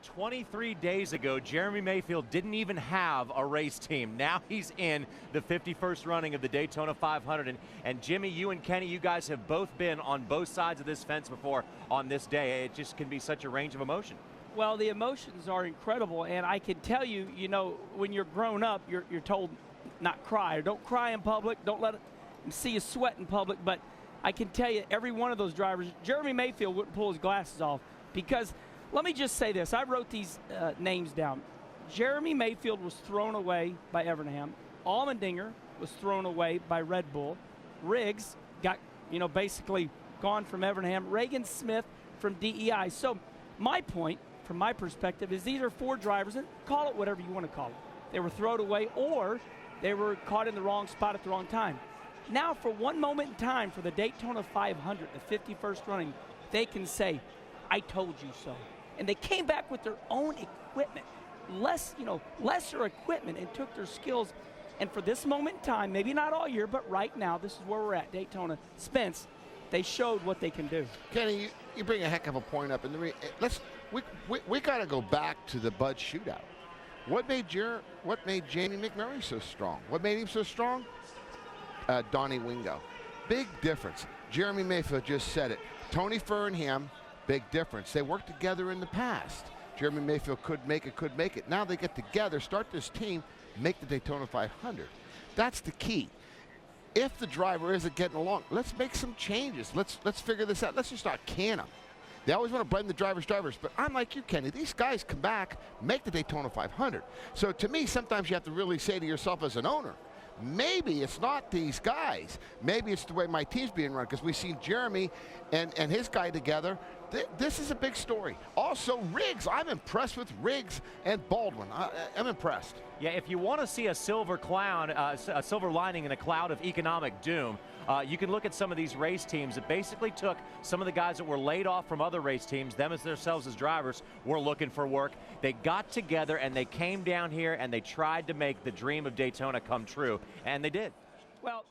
23 days ago, Jeremy Mayfield didn't even have a race team. Now he's in the 51st running of the Daytona 500. And Jimmy, you and Kenny, you guys have both been on both sides of this fence before on this day. It just can be such a range of emotion. Well, the emotions are incredible, and I can tell you, when you're grown up, you're told not cry. Or don't cry in public. Don't let them see you sweat in public. But I can tell you, every one of those drivers, Jeremy Mayfield wouldn't pull his glasses off because, let me just say this. I wrote these names down. Jeremy Mayfield was thrown away by Evernham. Allmendinger was thrown away by Red Bull. Riggs got, basically gone from Evernham. Reagan Smith from DEI. So my point, from my perspective, is these are four drivers, and call it whatever you want to call it. They were thrown away or they were caught in the wrong spot at the wrong time. Now, for one moment in time, for the Daytona 500, the 51st running, they can say, I told you so. And they came back with their own equipment, lesser equipment, and took their skills. And for this moment in time, maybe not all year, but right now, this is where we're at, Daytona. Spence, they showed what they can do. Kenny, you bring a heck of a point up. And we got to go back to the Bud shootout. What made Jamie McMurray so strong? What made him so strong? Donnie Wingo. Big difference. Jeremy Mayfield just said it. Tony Furr and him, big difference. They worked together in the past. Jeremy Mayfield could make it. Now they get together, start this team, make the Daytona 500. That's the key. If the driver isn't getting along, let's make some changes. Let's figure this out. Let's just not can them. They always want to blame the drivers, but I'm like you, Kenny. These guys come back, make the Daytona 500. So to me, sometimes you have to really say to yourself as an owner, maybe it's not these guys. Maybe it's the way my team's being run, because we've seen Jeremy and his guy together. This is a big story. Also, Riggs. I'm impressed with Riggs and Baldwin. I'm impressed. Yeah, if you want to see a silver lining in a cloud of economic doom, you can look at some of these race teams that basically took some of the guys that were laid off from other race teams, them as themselves as drivers, were looking for work. They got together and they came down here and they tried to make the dream of Daytona come true, and they did. Well,